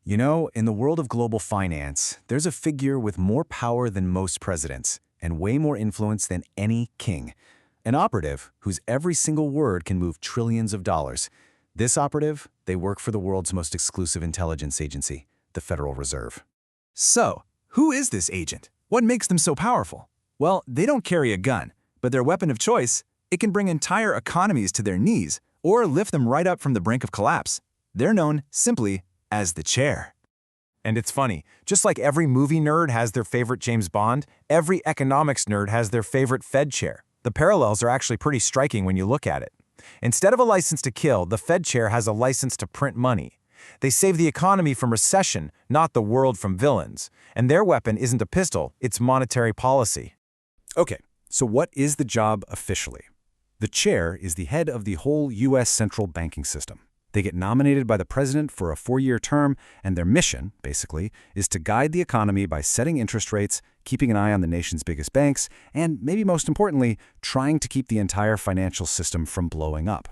You know, in the world of global finance, there's a figure with more power than most presidents and way more influence than any king. An operative whose every single word can move trillions of dollars. This operative, they work for the world's most exclusive intelligence agency, the Federal Reserve. So, who is this agent? What makes them so powerful? Well, they don't carry a gun, but their weapon of choice, it can bring entire economies to their knees or lift them right up from the brink of collapse. They're known simply as the chair. And it's funny, just like every movie nerd has their favorite James Bond, every economics nerd has their favorite Fed chair. The parallels are actually pretty striking when you look at it. Instead of a license to kill, the Fed chair has a license to print money. They save the economy from recession, not the world from villains. And their weapon isn't a pistol, it's monetary policy. Okay, so what is the job officially? The chair is the head of the whole U.S. central banking system. They get nominated by the president for a 4-year term, and their mission, basically, is to guide the economy by setting interest rates, keeping an eye on the nation's biggest banks, and maybe most importantly, trying to keep the entire financial system from blowing up.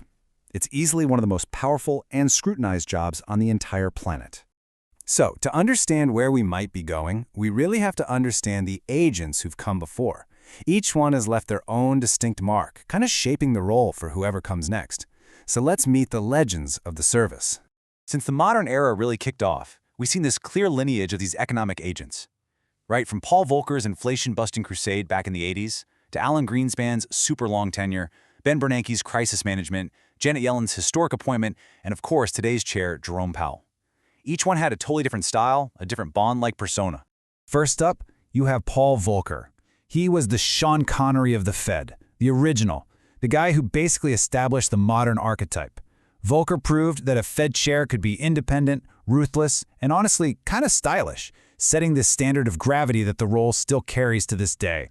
It's easily one of the most powerful and scrutinized jobs on the entire planet. So, to understand where we might be going, we really have to understand the agents who've come before. Each one has left their own distinct mark, kind of shaping the role for whoever comes next. So let's meet the legends of the service. Since the modern era really kicked off, we've seen this clear lineage of these economic agents. Right from Paul Volcker's inflation-busting crusade back in the 80s, to Alan Greenspan's super long tenure, Ben Bernanke's crisis management, Janet Yellen's historic appointment, and of course today's chair, Jerome Powell. Each one had a totally different style, a different Bond-like persona. First up, you have Paul Volcker. He was the Sean Connery of the Fed, the original, the guy who basically established the modern archetype. Volcker proved that a Fed chair could be independent, ruthless, and honestly kind of stylish, setting the standard of gravity that the role still carries to this day.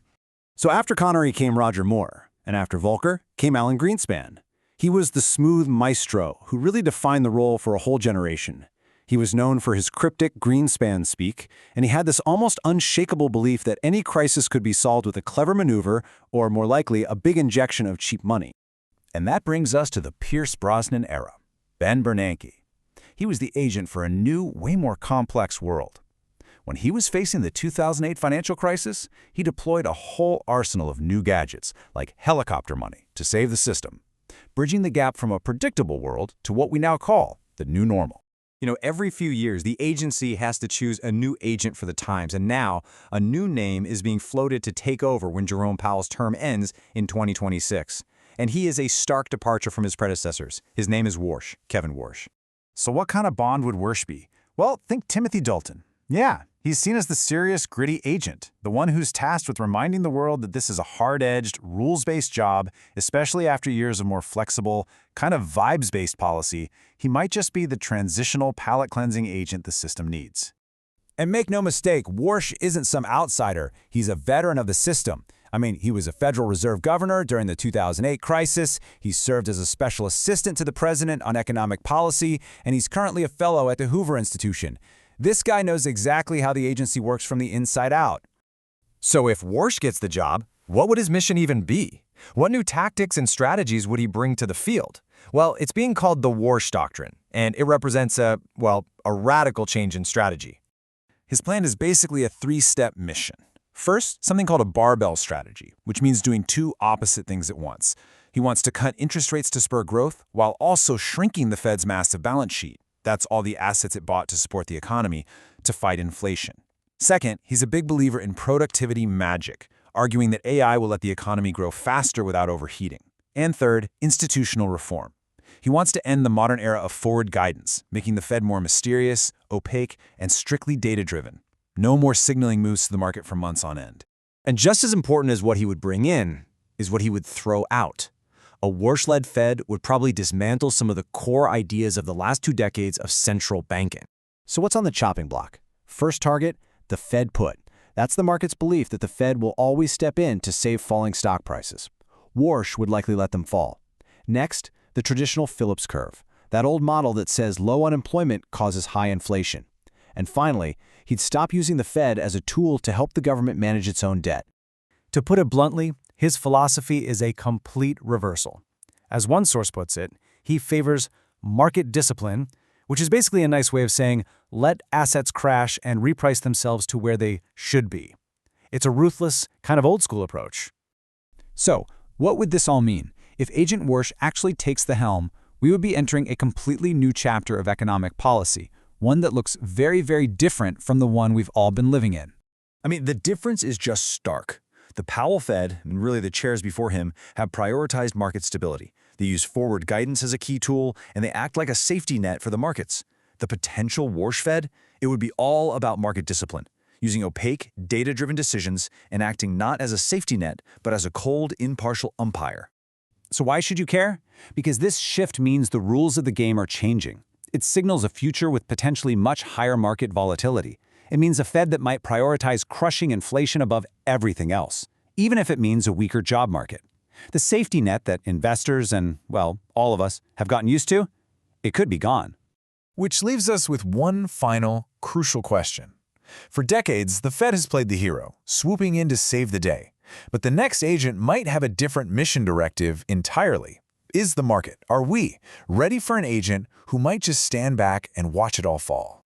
So after Connery came Roger Moore, and after Volcker came Alan Greenspan. He was the smooth maestro who really defined the role for a whole generation. He was known for his cryptic Greenspan speak, and he had this almost unshakable belief that any crisis could be solved with a clever maneuver, or more likely, a big injection of cheap money. And that brings us to the Pierce Brosnan era. Ben Bernanke. He was the agent for a new, way more complex world. When he was facing the 2008 financial crisis, he deployed a whole arsenal of new gadgets, like helicopter money, to save the system, bridging the gap from a predictable world to what we now call the new normal. You know, every few years, the agency has to choose a new agent for the times, and now a new name is being floated to take over when Jerome Powell's term ends in 2026. And he is a stark departure from his predecessors. His name is Warsh, Kevin Warsh. So what kind of Bond would Warsh be? Well, think Timothy Dalton. Yeah, he's seen as the serious, gritty agent, the one who's tasked with reminding the world that this is a hard-edged, rules-based job, especially after years of more flexible, kind of vibes-based policy. He might just be the transitional palate-cleansing agent the system needs. And make no mistake, Warsh isn't some outsider. He's a veteran of the system. I mean, he was a Federal Reserve governor during the 2008 crisis, he served as a special assistant to the president on economic policy, and he's currently a fellow at the Hoover Institution. This guy knows exactly how the agency works from the inside out. So if Warsh gets the job, what would his mission even be? What new tactics and strategies would he bring to the field? Well, it's being called the Warsh Doctrine, and it represents a radical change in strategy. His plan is basically a 3-step mission. First, something called a barbell strategy, which means doing 2 opposite things at once. He wants to cut interest rates to spur growth while also shrinking the Fed's massive balance sheet. That's all the assets it bought to support the economy, to fight inflation. Second, he's a big believer in productivity magic, arguing that AI will let the economy grow faster without overheating. And third, institutional reform. He wants to end the modern era of forward guidance, making the Fed more mysterious, opaque, and strictly data-driven. No more signaling moves to the market for months on end. And just as important as what he would bring in is what he would throw out. A Warsh-led Fed would probably dismantle some of the core ideas of the last 2 decades of central banking. So what's on the chopping block? First target, the Fed put. That's the market's belief that the Fed will always step in to save falling stock prices. Warsh would likely let them fall. Next, the traditional Phillips curve, that old model that says low unemployment causes high inflation. And finally, he'd stop using the Fed as a tool to help the government manage its own debt. To put it bluntly, his philosophy is a complete reversal. As one source puts it, he favors market discipline which is basically a nice way of saying, let assets crash and reprice themselves to where they should be. It's a ruthless, kind of old-school approach. So, what would this all mean? If Agent Warsh actually takes the helm, we would be entering a completely new chapter of economic policy, one that looks very, very different from the one we've all been living in. I mean, the difference is just stark. The Powell Fed, and really the chairs before him, have prioritized market stability. They use forward guidance as a key tool, and they act like a safety net for the markets. The potential Warsh Fed, it would be all about market discipline, using opaque, data-driven decisions and acting not as a safety net, but as a cold, impartial umpire. So why should you care? Because this shift means the rules of the game are changing. It signals a future with potentially much higher market volatility. It means a Fed that might prioritize crushing inflation above everything else, even if it means a weaker job market. The safety net that investors and, well, all of us have gotten used to, it could be gone. Which leaves us with one final, crucial question. For decades, the Fed has played the hero, swooping in to save the day. But the next agent might have a different mission directive entirely. Is the market, are we, ready for an agent who might just stand back and watch it all fall?